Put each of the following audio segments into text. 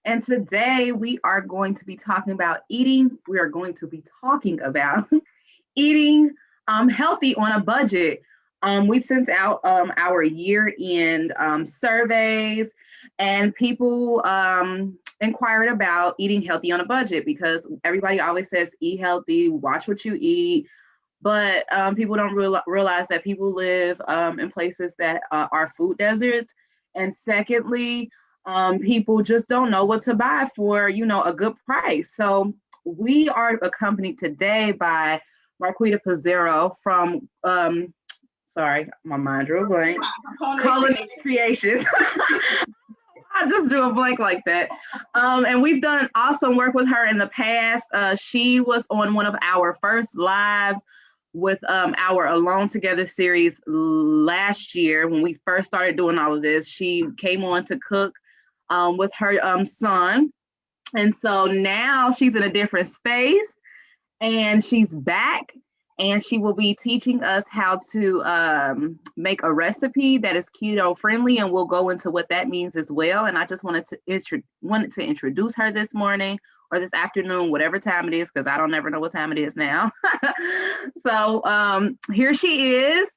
And today we are going to be talking about eating. We are going to be talking about eating healthy on a budget. We sent out our year-end surveys, and people inquired about eating healthy on a budget because everybody always says eat healthy, watch what you eat. But people don't realize that people live in places that are food deserts. And secondly, people just don't know what to buy for, a good price. So we are accompanied today by Marquita Pizzero from, sorry, my mind drew a blank, Culinary Creations. I just drew a blank like that. And we've done awesome work with her in the past. She was on one of our first lives with our Alone Together series last year when we first started doing all of this. She came on to cook with her son. And so now she's in a different space and she's back and she will be teaching us how to make a recipe that is keto friendly, and we'll go into what that means as well. And I just wanted to introduce her this morning or this afternoon, whatever time it is, because I don't ever know what time it is now. So here she is,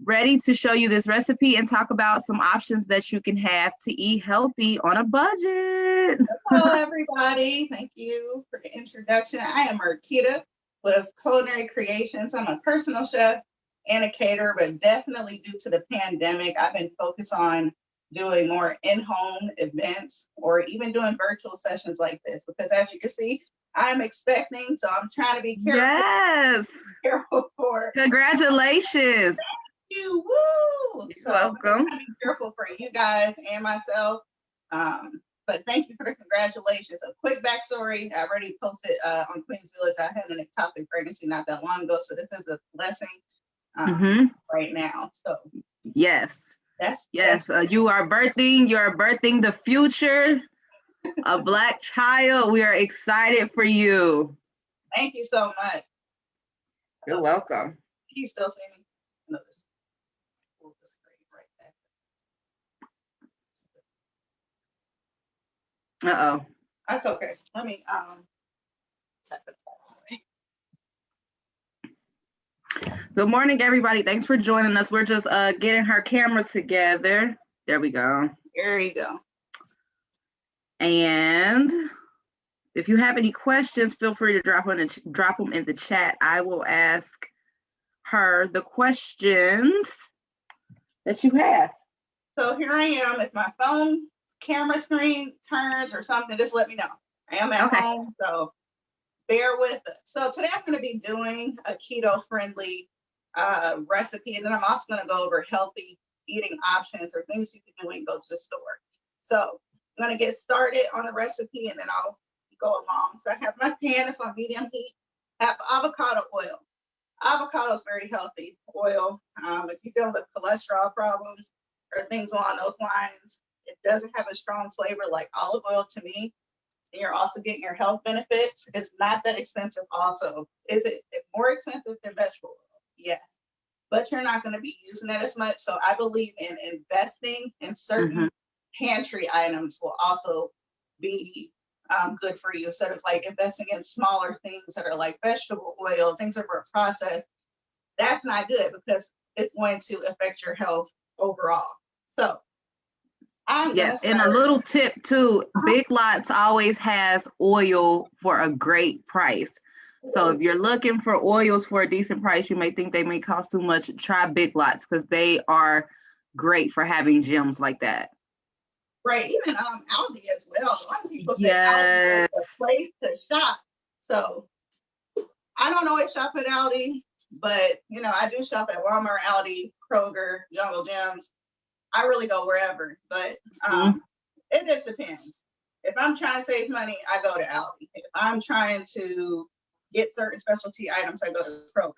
ready to show you this recipe and talk about some options that you can have to eat healthy on a budget. Hello, everybody. Thank you for the introduction. I am Marquita with Culinary Creations. I'm a personal chef and a caterer, but definitely due to the pandemic, I've been focused on doing more in-home events or even doing virtual sessions like this because, as you can see, I'm expecting, so I'm trying to be careful. Yes. Careful for. Congratulations. Thank you. Woo! You're welcome. I'm careful for you guys and myself. But thank you for the congratulations. A quick backstory. I already posted on Queens Village. I had an ectopic pregnancy not that long ago, so this is a blessing right now. So yes, you are birthing the future, a Black child. We are excited for you. Thank you so much. You're welcome. Can you still see me? No, this right back. Uh-oh. That's okay. Let me Good morning, everybody. Thanks for joining us. We're just getting her cameras together. There we go. There you go. And if you have any questions, feel free to drop them in the chat. I will ask her the questions that you have. So here I am. If my phone camera screen turns or something, just let me know. I am at home, so bear with us. So today I'm going to be doing a keto-friendly recipe, and then I'm also going to go over healthy eating options or things you can do when you go to the store. So I'm going to get started on the recipe, and then I'll go along. So I have my pan. It's on medium heat. I have avocado oil. Avocado is very healthy oil. If you deal with cholesterol problems or things along those lines, it doesn't have a strong flavor like olive oil to me. And you're also getting your health benefits. It's not that expensive also. Is it more expensive than vegetable oil? Yes. But you're not going to be using it as much. So I believe in investing in certain pantry items will also be good for you, instead of like investing in smaller things that are like vegetable oil, things that are processed. That's not good because it's going to affect your health overall. So yes, and a little tip too, Big Lots always has oil for a great price. So if you're looking for oils for a decent price, you may think they may cost too much. Try Big Lots because they are great for having gems like that. Right, even Aldi as well. A lot of people say Aldi is a place to shop. So I don't always shop at Aldi, but I do shop at Walmart, Aldi, Kroger, Jungle Gyms. I really go wherever, but it just depends. If I'm trying to save money, I go to Aldi. If I'm trying to get certain specialty items, I go to Kroger.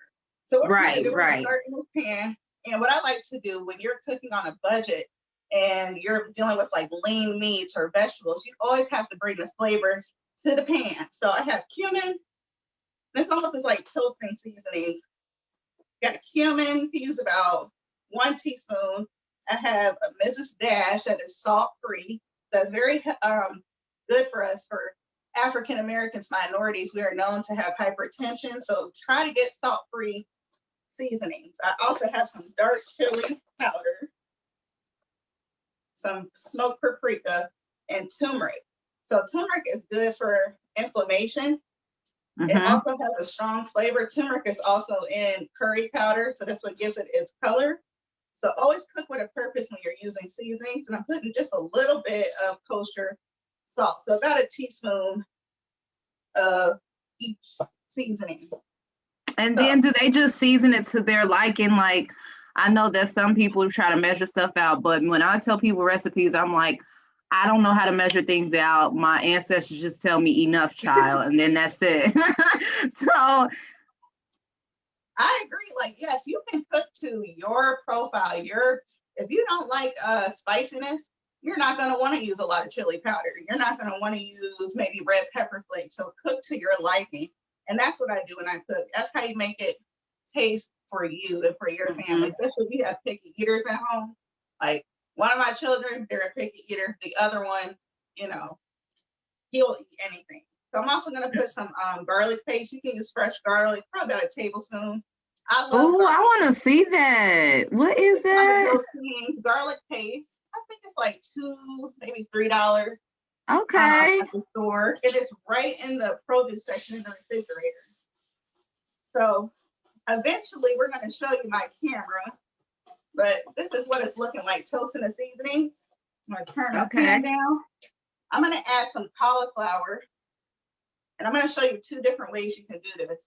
So what we're starting with pan, and what I like to do when you're cooking on a budget and you're dealing with like lean meats or vegetables, you always have to bring the flavor to the pan. So I have cumin. This almost is like toasting seasoning. Got cumin, you use about 1 teaspoon. I have a Mrs. Dash that is salt-free. That's very good for us. For African Americans, minorities, we are known to have hypertension. So try to get salt-free seasonings. I also have some dark chili powder, some smoked paprika, and turmeric. So turmeric is good for inflammation. It also has a strong flavor. Turmeric is also in curry powder, so that's what gives it its color. So always cook with a purpose when you're using seasonings. And I'm putting just a little bit of kosher salt, so about a teaspoon of each seasoning. And then do they just season it to their liking? Like, I know that some people try to measure stuff out, but when I tell people recipes, I'm like, I don't know how to measure things out. My ancestors just tell me enough, child, and then that's it. So I agree. Like, yes, you can cook to your profile. If you don't like spiciness, you're not going to want to use a lot of chili powder. You're not going to want to use maybe red pepper flakes. So cook to your liking. And that's what I do when I cook. That's how you make it taste for you and for your family. Especially if you have picky eaters at home. Like one of my children, they're a picky eater. The other one, he'll eat anything. So I'm also going to put some garlic paste. You can use fresh garlic, probably about a tablespoon. Oh, I want to see that. What is that? Garlic paste. I think it's like $2, maybe $3. Okay. At the store. It is right in the produce section in the refrigerator. So eventually we're going to show you my camera, but this is what it's looking like, toasting the seasoning. I'm going to turn the pan down. I'm going to add some cauliflower, and I'm going to show you 2 different ways you can do this.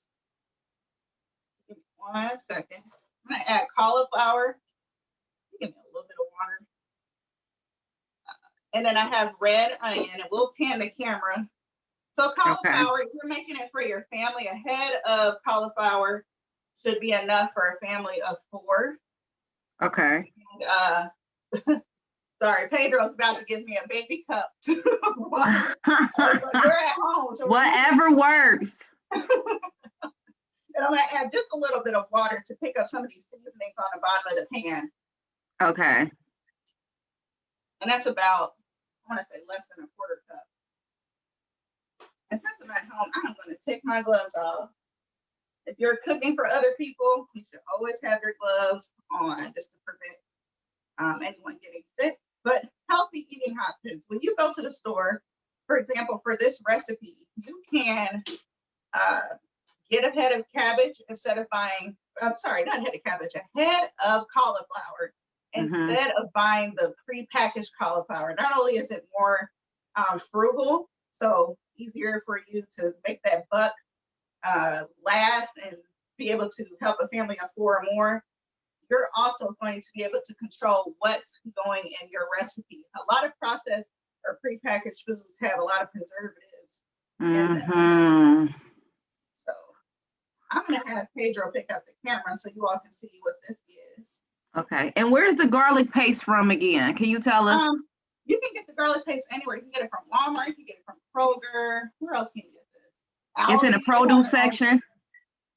Give me 1 second. I'm going to add cauliflower. Give me a little bit of water. And then I have red onion, and we'll pan the camera. So cauliflower, if you're making it for your family, a head of cauliflower should be enough for a family of 4. Okay. And, sorry, Pedro's about to give me a baby cup. We're at home. So whatever works. And I'm going to add just a little bit of water to pick up some of these seasonings on the bottom of the pan. Okay. And that's about, I want to say, less than a 1/4 cup. And since I'm at home, I'm going to take my gloves off. If you're cooking for other people, you should always have your gloves on just to prevent anyone getting sick. But healthy eating options. When you go to the store, for example, for this recipe, you can get a head of cabbage instead of buying, I'm sorry, not head of cabbage, a head of cauliflower instead of buying the prepackaged cauliflower. Not only is it more frugal, so easier for you to make that buck last and be able to help a family of 4 or more, you're also going to be able to control what's going in your recipe. A lot of processed or prepackaged foods have a lot of preservatives in them. So I'm going to have Pedro pick up the camera so you all can see what this is. Okay. And where's the garlic paste from again? Can you tell us? You can get the garlic paste anywhere. You can get it from Walmart. You can get it from Kroger. Where else can you get this? It's in the produce section?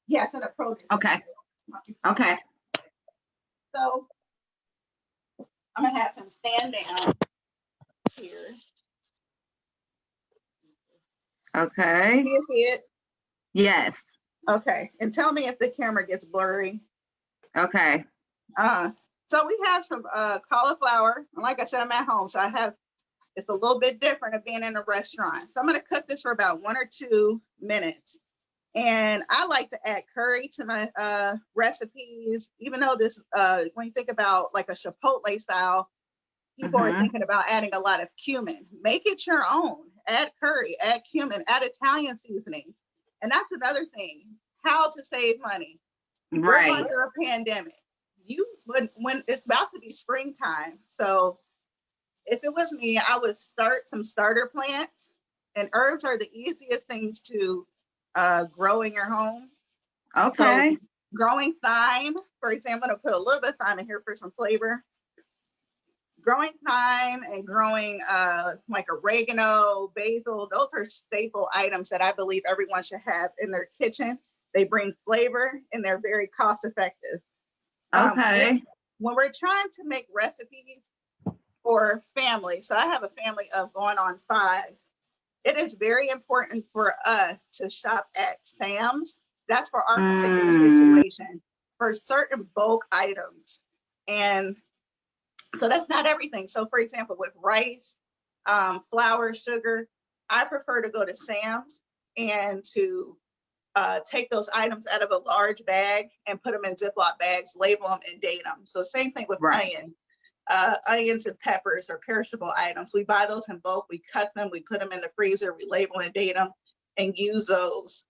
Yes, in the produce section. Okay. So I'm going to have him stand down here. Okay. Can you see it? Yes. Okay. And tell me if the camera gets blurry. Okay. So we have some cauliflower. And like I said, I'm at home, so it's a little bit different of being in a restaurant. So I'm going to cook this for about 1 or 2 minutes. And I like to add curry to my recipes, even though this, when you think about like a Chipotle style, people are thinking about adding a lot of cumin. Make it your own. Add curry, add cumin, add Italian seasoning. And that's another thing, how to save money. Right. We're under a pandemic. When it's about to be springtime. So if it was me, I would start some starter plants, and herbs are the easiest things to grow in your home. Okay. So growing thyme, for example, I'm going to put a little bit of thyme in here for some flavor. Growing thyme and growing like oregano, basil, those are staple items that I believe everyone should have in their kitchen. They bring flavor and they're very cost effective. Okay. When we're trying to make recipes for family, so I have a family of going on 5. it is very important for us to shop at Sam's. That's for our particular situation, for certain bulk items. And so that's not everything. So for example, with rice, flour, sugar, I prefer to go to Sam's and to take those items out of a large bag and put them in Ziploc bags, label them, and date them. So same thing with onions and peppers are perishable items. We buy those in bulk, we cut them, we put them in the freezer, we label and date them, and use those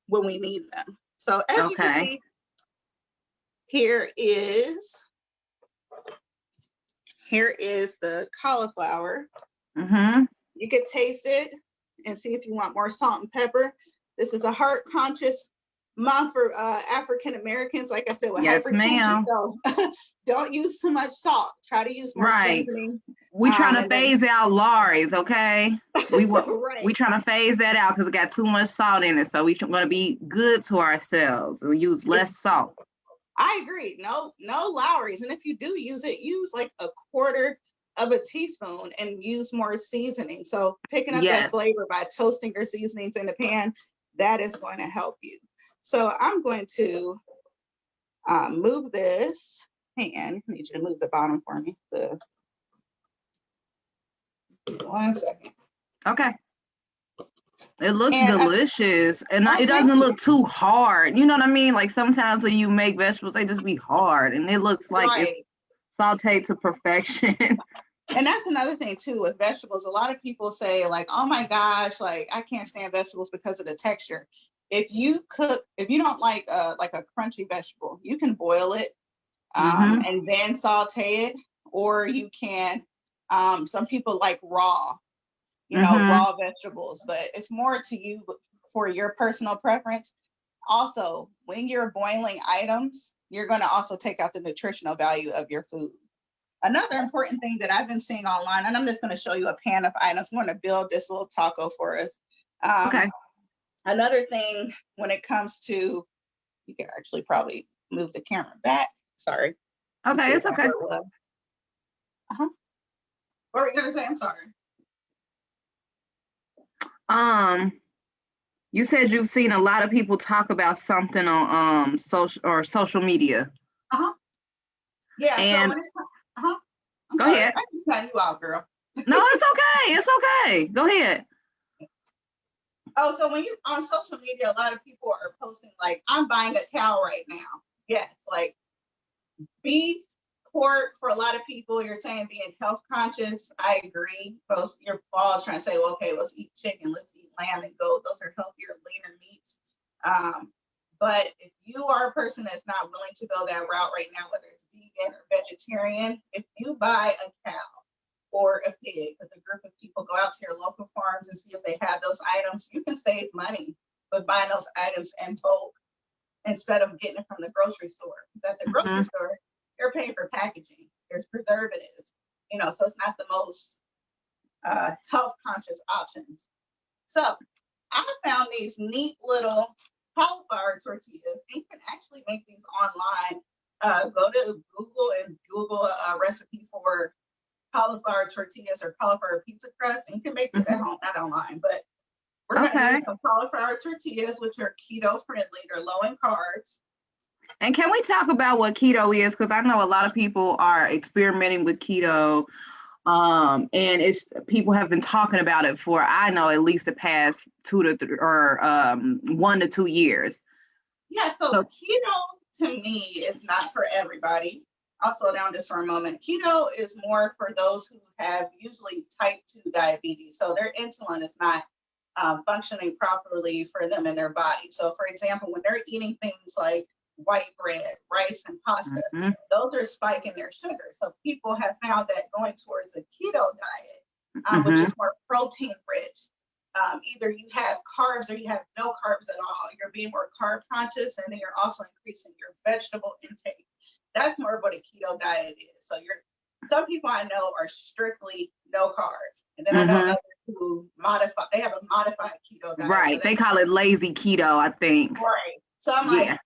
when we need them. So as you can see, here is the cauliflower. You can taste it and see if you want more salt and pepper. This is a heart conscious month for African Americans, like I said, with hypertension. So don't use too much salt. Try to use more seasoning. We trying to phase out Lawry's, okay? We trying to phase that out because it got too much salt in it. So we want to be good to ourselves. We use less salt. I agree. No Lawry's. And if you do use it, use like a quarter of a teaspoon and use more seasoning. So picking up that flavor by toasting your seasonings in the pan, that is going to help you. So I'm going to move this pan. I need you to move the bottom for me. 1 second. Okay. It looks delicious, and it doesn't look too hard. You know what I mean? Like sometimes when you make vegetables, they just be hard, and it looks like it's sauteed to perfection. And that's another thing too with vegetables. A lot of people say like, "Oh my gosh, like I can't stand vegetables because of the texture." If you don't like a crunchy vegetable, you can boil it and then saute it, or you can. Some people like raw. Raw vegetables, but it's more to you for your personal preference. Also, when you're boiling items, you're going to also take out the nutritional value of your food. Another important thing that I've been seeing online, and I'm just going to show you a pan of items. I'm going to build this little taco for us. Another thing when it comes to, you can actually probably move the camera back. Sorry. Okay, it's okay. What were you going to say? I'm sorry. You said you've seen a lot of people talk about something on social media. Yeah. And go ahead. I can cut you out, girl. No, it's okay. It's okay. Go ahead. Oh, so when you on social media, a lot of people are posting like, "I'm buying a cow right now." Yes, like beef, pork. For a lot of people, you're saying being health conscious. I agree. You're all trying to say, well, okay, let's eat chicken, let's eat lamb and goat. Those are healthier, leaner meats. But if you are a person that's not willing to go that route right now, whether it's vegan or vegetarian, if you buy a cow or a pig with a group of people, go out to your local farms and see if they have those items. You can save money with buying those items in bulk instead of getting it from the grocery store. Because at the grocery store, you're paying for packaging. There's preservatives, so it's not the most health conscious options. So I found these neat little cauliflower tortillas. You can actually make these online. Go to Google and Google a recipe for cauliflower tortillas or cauliflower pizza crust, and you can make this at home, not online. But we're going to use some cauliflower tortillas, which are keto friendly. They're low in carbs. And can we talk about what keto is? Because I know a lot of people are experimenting with keto, and people have been talking about it for, I know, at least the past 1 to 2 years. Yeah, so keto to me is not for everybody. I'll slow down just for a moment. Keto is more for those who have usually type 2 diabetes. So their insulin is not functioning properly for them in their body. So for example, when they're eating things like white bread, rice, and pasta, those are spiking their sugar. So people have found that going towards a keto diet, which is more protein rich, either you have carbs or you have no carbs at all. You're being more carb conscious, and then you're also increasing your vegetable intake. That's more what a keto diet is. So some people I know are strictly no carbs, and then I know others who they have a modified keto diet. Right, so they call it lazy keto, I think. Right. So I'm like,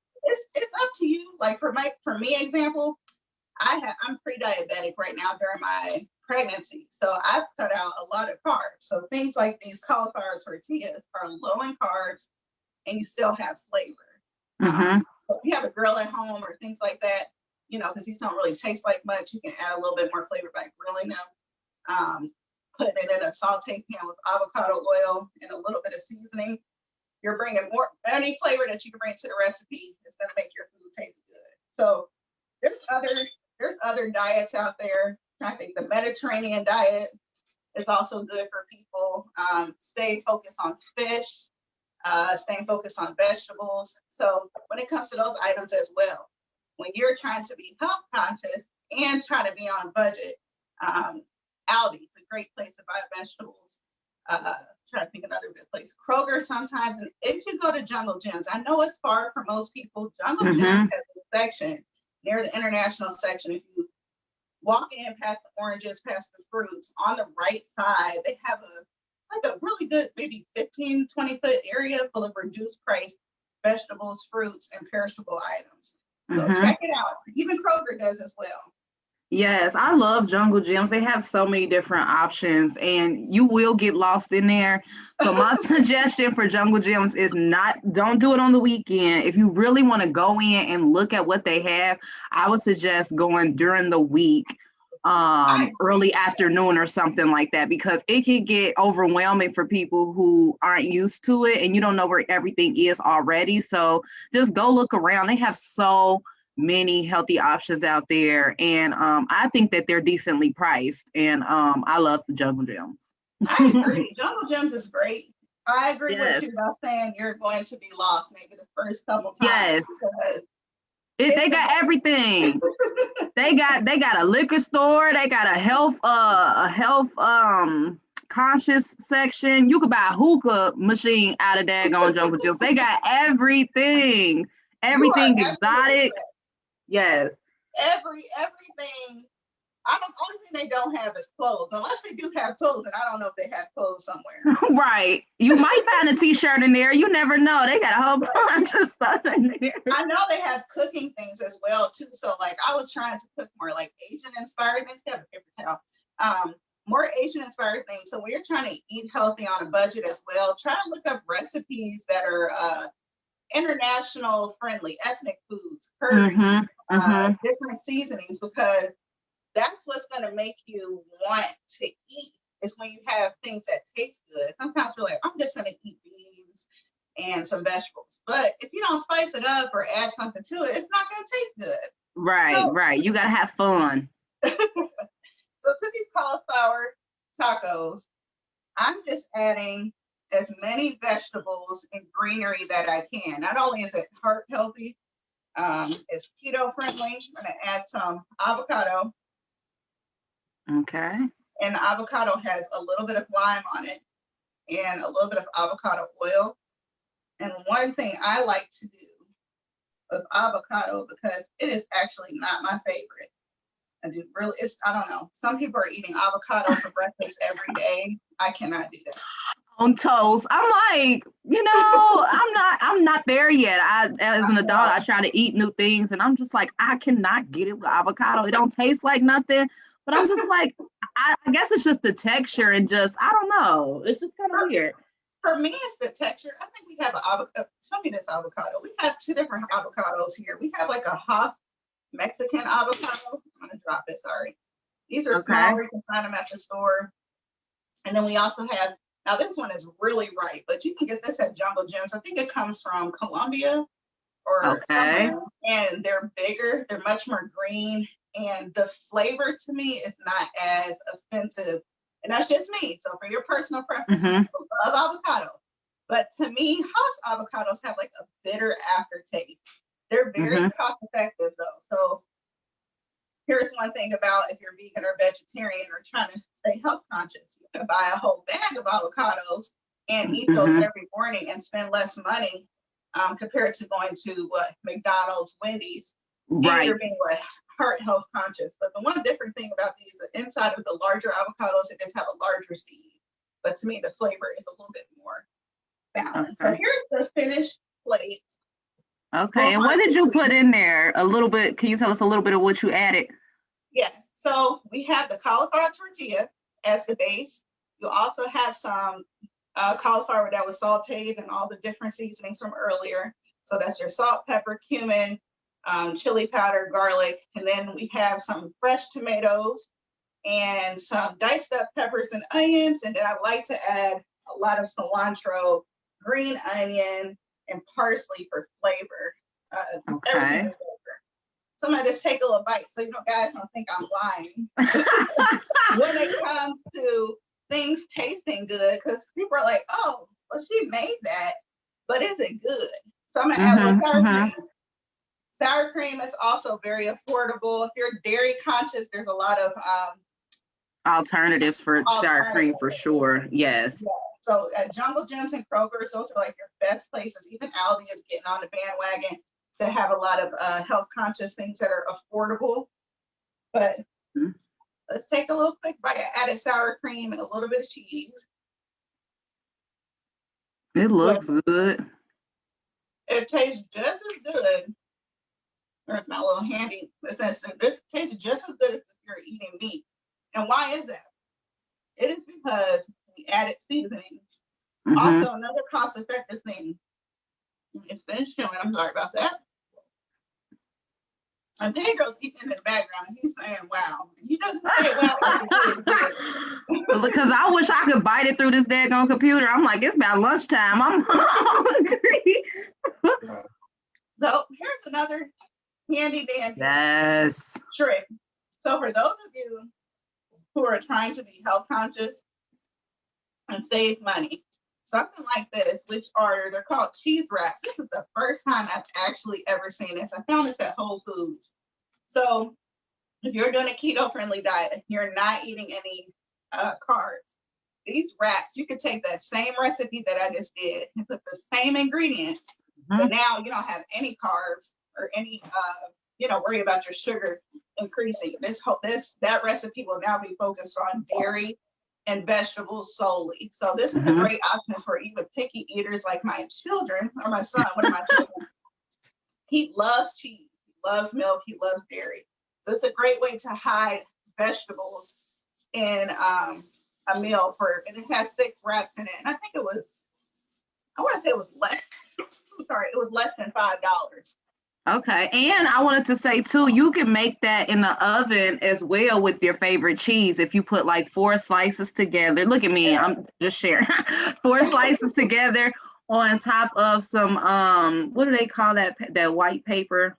it's up to you. Like for me, example, I'm pre-diabetic right now during my pregnancy. So I've cut out a lot of carbs. So things like these cauliflower tortillas are low in carbs and you still have flavor. So if you have a grill at home or things like that, because these don't really taste like much, you can add a little bit more flavor by grilling them. Putting it in a saute pan with avocado oil and a little bit of seasoning. You're bringing more, any flavor that you can bring to the recipe is going to make your food taste good. So there's other diets out there. I think the Mediterranean diet is also good for people. Stay focused on fish, staying focused on vegetables. So when it comes to those items as well, when you're trying to be health conscious and trying to be on budget, Aldi's a great place to buy vegetables. Trying to think another good place. Kroger sometimes, and if you go to Jungle Gyms, I know it's far for most people. Jungle Gyms has a section near the international section. If you walk in past the oranges, past the fruits, on the right side, they have a really good, maybe 15, 20-foot area full of reduced price vegetables, fruits, and perishable items. So check it out. Even Kroger does as well. Yes, I love Jungle Gyms. They have so many different options and you will get lost in there. So my suggestion for Jungle Gyms is don't do it on the weekend. If you really want to go in and look at what they have, I would suggest going during the week, early afternoon or something like that, because it can get overwhelming for people who aren't used to it and you don't know where everything is already. So just go look around. They have so many healthy options out there, and I think that they're decently priced, and I love the Jungle Gyms. I agree. Jungle Gyms is great. I agree with you about saying you're going to be lost maybe the first couple times. Yes. They got everything. they got a liquor store, they got a health conscious section. You could buy a hookah machine out of daggone Jungle Gyms. They got everything exotic. Yes. Everything. Only thing they don't have is clothes, unless they do have clothes, and I don't know if they have clothes somewhere. Right. You might find a t-shirt in there. You never know. They got a whole bunch of stuff in there. I know they have cooking things as well too. So like I was trying to cook more like Asian inspired things. Have a paper towel. More Asian inspired things. So when you're trying to eat healthy on a budget as well, try to look up recipes that are international friendly, ethnic foods, curry, different seasonings, because that's what's going to make you want to eat, is when you have things that taste good. Sometimes we're like, I'm just going to eat beans and some vegetables. But if you don't spice it up or add something to it, it's not going to taste good. Right. You got to have fun. So to these cauliflower tacos, I'm just adding as many vegetables and greenery that I can. Not only is it heart healthy, it's keto friendly. I'm going to add some avocado. Okay. And the avocado has a little bit of lime on it and a little bit of avocado oil. And one thing I like to do with avocado, because it is actually not my favorite. I don't know. Some people are eating avocado for breakfast every day. I cannot do that. On toast. I'm like, I'm not there yet. As an adult, I try to eat new things and I'm just like, I cannot get it with avocado. It don't taste like nothing. But I'm just like, I guess it's just the texture and just, I don't know. It's just kind of weird. For me, it's the texture. I think we have an avocado. Tell me this avocado. We have two different avocados here. We have like a Hoff Mexican avocado. I'm going to drop it, sorry. These are smaller. You can find them at the store. And then we also have, now this one is really ripe, but you can get this at Jungle Gyms. I think it comes from Colombia or somewhere. And they're bigger. They're much more green. And the flavor to me is not as offensive. And that's just me. So for your personal preference, I love avocado. But to me, House avocados have like a bitter aftertaste. They're very cost effective though. So here's one thing about if you're vegan or vegetarian or trying to stay health conscious. You can buy a whole bag of avocados and eat those every morning and spend less money compared to going to McDonald's, Wendy's. Right. And you're being heart health conscious. But the one different thing about these, inside of the larger avocados, it just have a larger seed. But to me, the flavor is a little bit more balanced. So here's the finished plate. Okay, and what did you put in there? A little bit. Can you tell us a little bit of what you added? Yes. So we have the cauliflower tortilla as the base. You also have some cauliflower that was sauteed and all the different seasonings from earlier. So that's your salt, pepper, cumin, chili powder, garlic, and then we have some fresh tomatoes and some diced up peppers and onions. And then I like to add a lot of cilantro, green onion, and parsley for flavor. Everything is flavor. So I'm gonna just take a little bite so you know guys don't think I'm lying. When it comes to things tasting good, because people are like, oh, well, she made that, but is it good? So I'm gonna add a little sour cream. Sour cream is also very affordable. If you're dairy conscious, there's a lot of alternatives for sour cream for sure. Yes. Yeah. So at Jungle Gyms and Kroger's, those are like your best places. Even Aldi is getting on the bandwagon to have a lot of health conscious things that are affordable. But let's take a little quick bite. I added sour cream and a little bit of cheese. It looks good. It tastes just as good. There's my little handy. This tastes just as good as if you're eating meat. And why is that? It is because we added seasoning. Also, another cost-effective thing. It's finished chewing. I'm sorry about that. And Pedro's eating in the background. He's saying, wow. He doesn't say wow. Because I wish I could bite it through this daggone computer. I'm like, it's about lunchtime. I'm hungry. So here's another handy dandy trick. So for those of you who are trying to be health conscious and save money, something like this, they're called cheese wraps. This is the first time I've actually ever seen this. I found this at Whole Foods. So if you're doing a keto-friendly diet, you're not eating any carbs. These wraps, you could take that same recipe that I just did and put the same ingredients, but now you don't have any carbs or any, worry about your sugar increasing. That recipe will now be focused on dairy and vegetables solely. So this is a great option for even picky eaters like my children, or my son, one of my children. He loves cheese, he loves milk, he loves dairy. So it's a great way to hide vegetables in a meal and it has 6 wraps in it. And I want to say it was less than $5. Okay, and I wanted to say too, you can make that in the oven as well with your favorite cheese. If you put like 4 slices together, look at me, I'm just sharing 4 slices together on top of some what do they call that white paper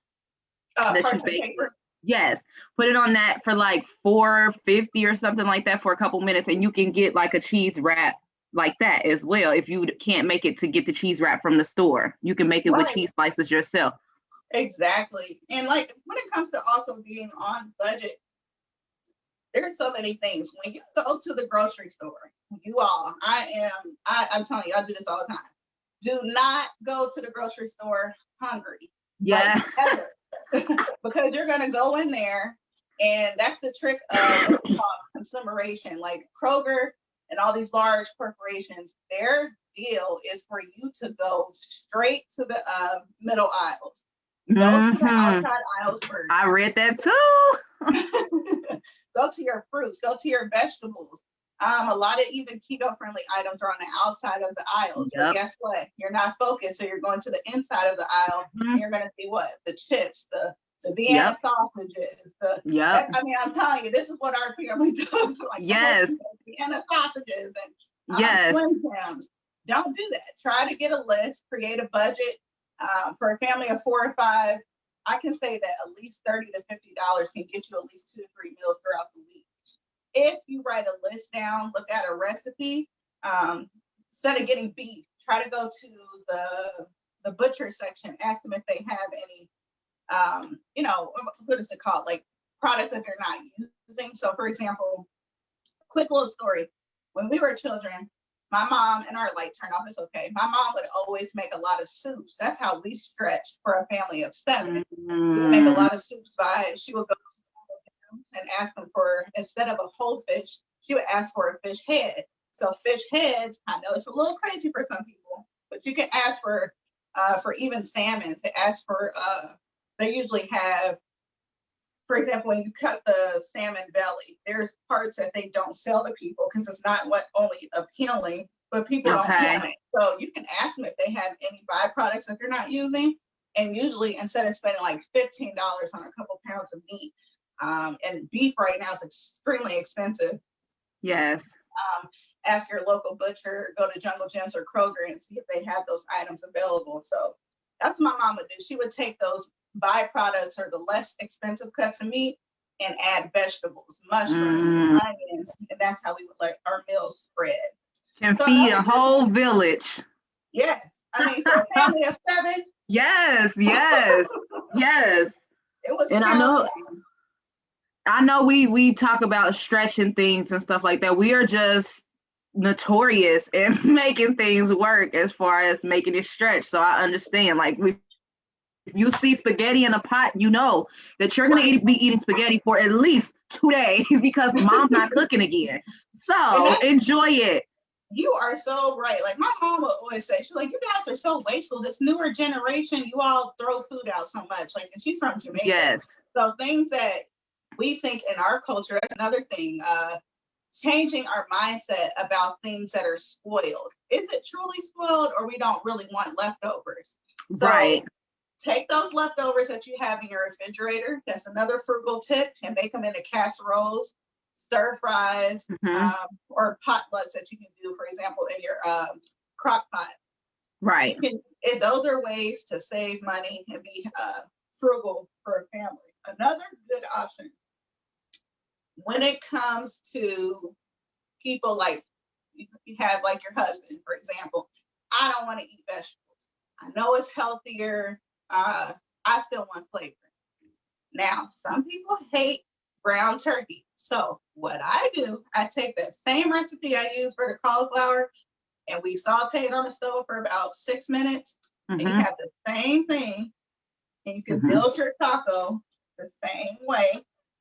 that you bake? Paper. Yes, put it on that for like $4.50 or something like that for a couple minutes, and you can get like a cheese wrap like that as well. If you can't make it to get the cheese wrap from the store, you can make it with cheese slices yourself. Exactly. And like when it comes to also being on budget, there's so many things. When you go to the grocery store, I'm telling you, I do this all the time. Do not go to the grocery store hungry. Yeah. Because you're going to go in there, and that's the trick of consumeration. Like Kroger and all these large corporations, their deal is for you to go straight to the middle aisles. Go to the outside aisles first. I read that too. Go to your fruits, go to your vegetables. A lot of even keto-friendly items are on the outside of the aisles. But guess what? You're not focused, so you're going to the inside of the aisle, and you're going to see what? The chips, the Vienna sausages. I'm telling you, this is what our family does. Like Vienna sausages and Slim Jims. Don't do that. Try to get a list, create a budget. For a family of 4 or 5, I can say that at least $30 to $50 can get you at least 2 to 3 meals throughout the week. If you write a list down, look at a recipe, instead of getting beef, try to go to the butcher section, ask them if they have any, what is it called? Like products that they're not using. So for example, quick little story. When we were children, my mom, and our light turned off, it's okay. My mom would always make a lot of soups. That's how we stretched for a family of 7. We would make a lot of soups she would go to and ask them for, instead of a whole fish, she would ask for a fish head. So fish heads, I know it's a little crazy for some people, but you can ask for even salmon, to ask for, they usually have for example, when you cut the salmon belly, there's parts that they don't sell to people because it's not what only appealing, but people don't want it. So you can ask them if they have any byproducts that they're not using. And usually, instead of spending like $15 on a couple pounds of meat, and beef right now is extremely expensive. Yes. Ask your local butcher, go to Jungle Gyms or Kroger and see if they have those items available. So that's what my mom would do. She would take those byproducts or the less expensive cuts of meat and add vegetables, mushrooms, onions, and that's how we would let our meals spread. Can feed a whole village. Yes. I mean, for a family of 7. Yes. Yes. It was. And I know we talk about stretching things and stuff like that. We are just notorious in making things work as far as making it stretch. So I understand. Like, if you see spaghetti in a pot, you know that you're going to be eating spaghetti for at least 2 days because mom's not cooking again. So enjoy it. You are so right. Like, my mom would always say, she's like, you guys are so wasteful. This newer generation, you all throw food out so much. Like, and she's from Jamaica. Yes. So things that we think in our culture, that's another thing, changing our mindset about things that are spoiled. Is it truly spoiled, or we don't really want leftovers? So right. Take those leftovers that you have in your refrigerator. That's another frugal tip, and make them into casseroles, stir fries, or potlucks that you can do, for example, in your crock pot. Right. Those are ways to save money and be frugal for a family. Another good option when it comes to people, like you have like your husband, for example, I don't want to eat vegetables. I know it's healthier. I still want flavor. Now, some people hate brown turkey. So what I do, I take that same recipe I use for the cauliflower, and we saute it on the stove for about 6 minutes. And you have the same thing, and you can build your taco the same way.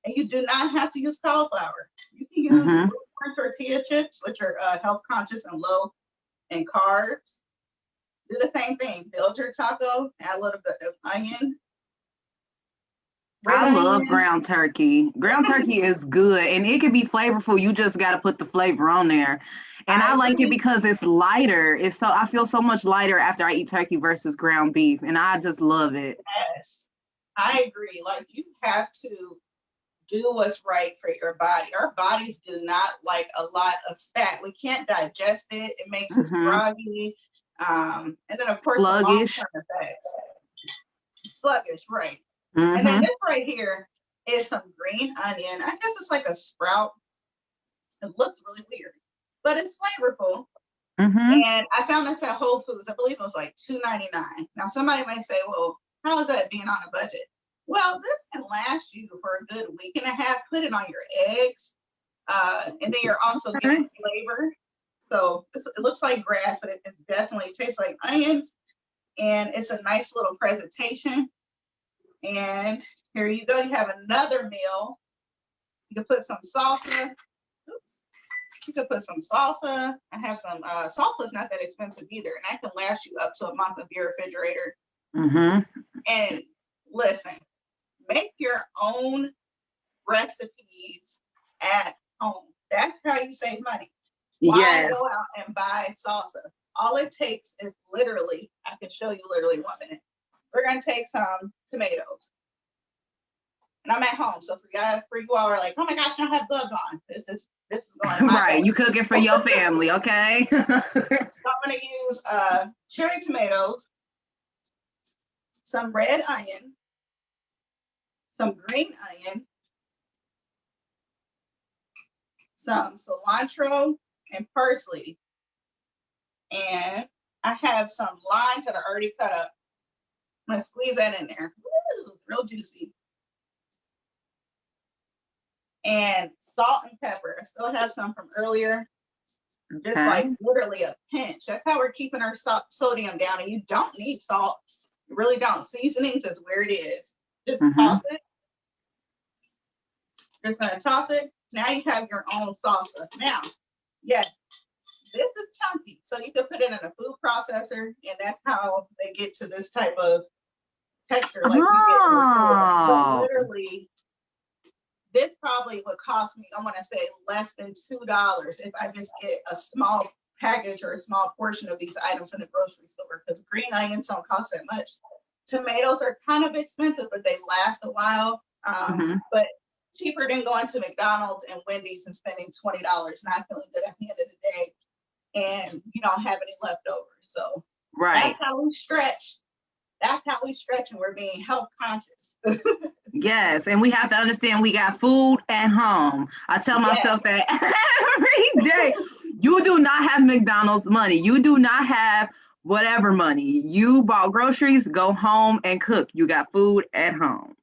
And you do not have to use cauliflower. You can use corn tortilla chips, which are health conscious and low in carbs. Do the same thing. Build your taco, add a little bit of onion. I love ground turkey. Ground turkey is good, and it can be flavorful. You just got to put the flavor on there. And I like it because it's lighter. I feel so much lighter after I eat turkey versus ground beef, and I just love it. Yes, I agree. Like, you have to do what's right for your body. Our bodies do not like a lot of fat. We can't digest it. It makes us groggy. And then, of course, sluggish. Sluggish, right. And then this right here is some green onion. I guess it's like a sprout. It looks really weird, but it's flavorful. And I found this at Whole Foods. I believe it was like $2.99. Now, somebody might say, well, how is that being on a budget? Well, this can last you for a good week and a half. Put it on your eggs. And then you're also getting flavor. So it looks like grass, but it definitely tastes like onions. And it's a nice little presentation. And here you go. You have another meal. You can put some salsa. You could put some salsa. I have some salsa is not that expensive either, and that can last you up to a month of your refrigerator. And listen, make your own recipes at home. That's how you save money. Why go out and buy salsa? All it takes is literally, I can show you literally 1 minute. We're going to take some tomatoes. And I'm at home. So for you all are like, oh my gosh, I don't have gloves on. This is going in my right. You cooking for your family, okay? So I'm going to use cherry tomatoes, some red onion, some green onion, some cilantro and parsley. And I have some limes that are already cut up. I'm going to squeeze that in there. Woo, real juicy. And salt and pepper. I still have some from earlier. Just like literally a pinch. That's how we're keeping our sodium down. And you don't need salt. You really don't. Seasonings is where it is. Just toss it. Just going to toss it. Now you have your own salsa. Now, yes, this is chunky. So you can put it in a food processor, and that's how they get to this type of texture like you get before. So literally this probably would cost me, I want to say, less than $2 if I just get a small package or a small portion of these items in the grocery store, because green onions don't cost that much. Tomatoes are kind of expensive, but they last a while. But cheaper than going to McDonald's and Wendy's and spending $20, not feeling good at the end of the day, and you don't have any leftovers. So that's how we stretch. That's how we stretch, and we're being health conscious. Yes, and we have to understand we got food at home. I tell myself that every day. You do not have McDonald's money. You do not have whatever money. You bought groceries, go home and cook. You got food at home.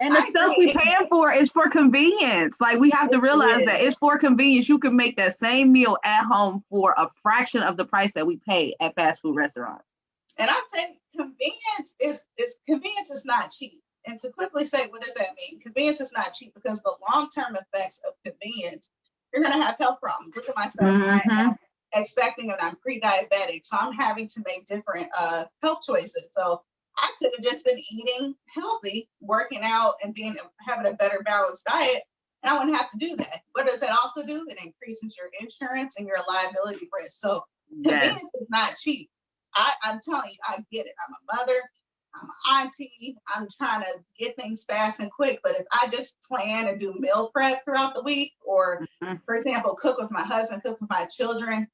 And the stuff we paying for is for convenience. Like, we have to realize that it's for convenience. You can make that same meal at home for a fraction of the price that we pay at fast food restaurants. And I say convenience is not cheap. And to quickly say, what does that mean? Convenience is not cheap because the long-term effects of convenience, you're going to have health problems. Look at myself. I'm expecting, and I'm pre-diabetic, so I'm having to make different health choices. So I could have just been eating healthy, working out, and having a better balanced diet, and I wouldn't have to do that. What does that also do? It increases your insurance and your liability risk. So convenience is not cheap. I'm telling you, I get it. I'm a mother, I'm an auntie, I'm trying to get things fast and quick. But if I just plan and do meal prep throughout the week, or for example, cook with my husband, cook with my children,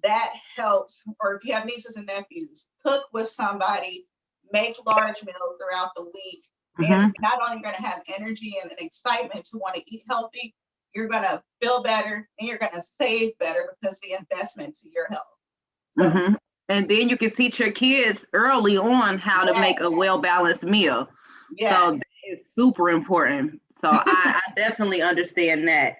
that helps. Or if you have nieces and nephews, cook with somebody, make large meals throughout the week. And not only going to have energy and an excitement to want to eat healthy, you're going to feel better and you're going to save better because the investment to your health. So, and then you can teach your kids early on how to make a well-balanced meal. So it's super important. So I definitely understand that.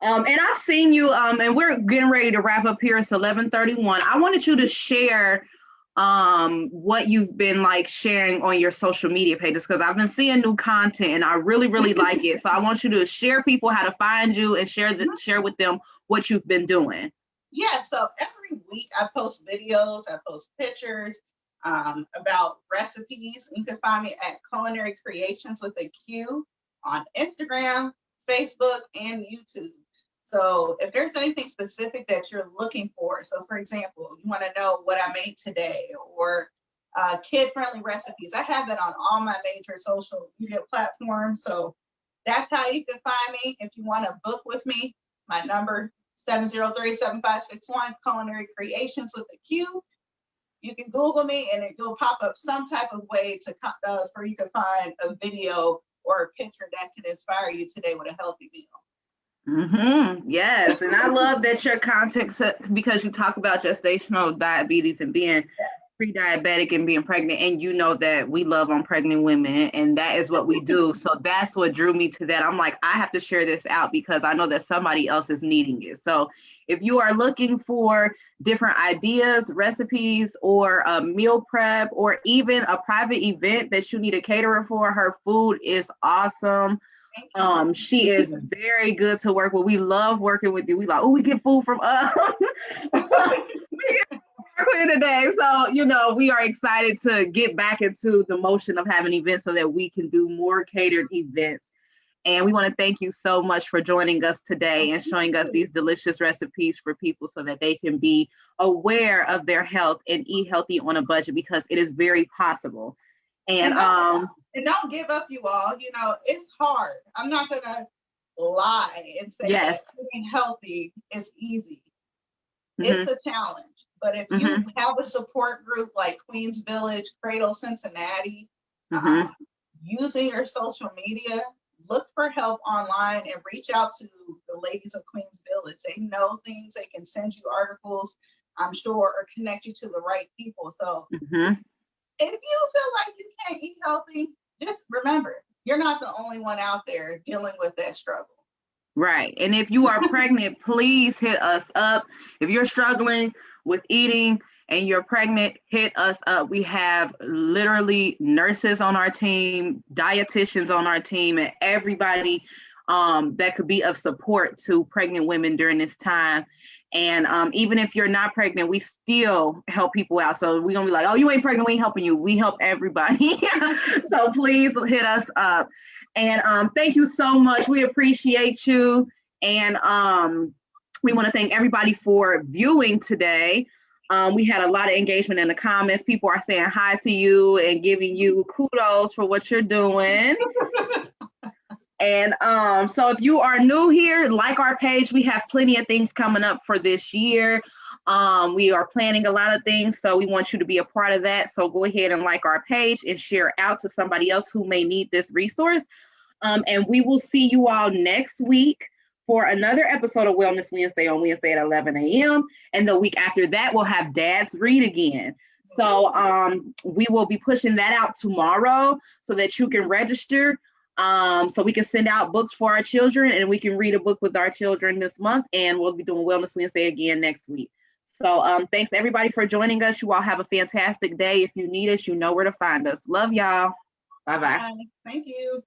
And I've seen you, and we're getting ready to wrap up here. It's 11:31. I wanted you to share what you've been like sharing on your social media pages, because I've been seeing new content and I really, really like it. So I want you to share people how to find you and share with them what you've been doing. Yeah, so every week I post videos, I post pictures about recipes. You can find me at Culinary Creations with a Q on Instagram, Facebook, and YouTube. So if there's anything specific that you're looking for, so for example, you want to know what I made today, or kid-friendly recipes, I have that on all my major social media platforms. So that's how you can find me. If you want to book with me, my number 703-7561, Culinary Creations with a Q. You can Google me and it'll pop up some type of way for you to find a video or a picture that can inspire you today with a healthy meal. Yes, and I love that your content, because you talk about gestational diabetes and being pre-diabetic and being pregnant, and you know that we love on pregnant women, and that is what we do. So that's what drew me to that. I'm like, I have to share this out because I know that somebody else is needing it. So if you are looking for different ideas, recipes, or a meal prep, or even a private event that you need a caterer for, her food is awesome. She is very good to work with. We love working with you. We like, we get food from today. So, we are excited to get back into the motion of having events so that we can do more catered events. And we want to thank you so much for joining us today and showing us these delicious recipes for people so that they can be aware of their health and eat healthy on a budget, because it is very possible. And don't give up, you all. It's hard. I'm not going to lie and say that eating healthy is easy. It's a challenge. But if you have a support group like Queens Village, Cradle Cincinnati, using your social media, look for help online and reach out to the ladies of Queens Village. They know things. They can send you articles, I'm sure, or connect you to the right people. So if you feel like you can't eat healthy, just remember, you're not the only one out there dealing with that struggle. Right. And if you are pregnant, please hit us up. If you're struggling with eating and you're pregnant, hit us up. We have literally nurses on our team, dietitians on our team, and everybody that could be of support to pregnant women during this time. And even if you're not pregnant, we still help people out. So we're going to be like, oh, you ain't pregnant, we ain't helping you. We help everybody. So please hit us up. And thank you so much. We appreciate you. And we want to thank everybody for viewing today. We had a lot of engagement in the comments. People are saying hi to you and giving you kudos for what you're doing. And so if you are new here, like our page. We have plenty of things coming up for this year. We are planning a lot of things, so we want you to be a part of that. So go ahead and like our page and share out to somebody else who may need this resource. And we will see you all next week for another episode of Wellness Wednesday on Wednesday at 11 a.m. And the week after that, we'll have Dad's Read again. So we will be pushing that out tomorrow so that you can register. So we can send out books for our children, and we can read a book with our children this month, and we'll be doing Wellness Wednesday again next week. So thanks everybody for joining us. You all have a fantastic day. If you need us, you know where to find us. Love y'all. Bye-bye. Bye. Thank you.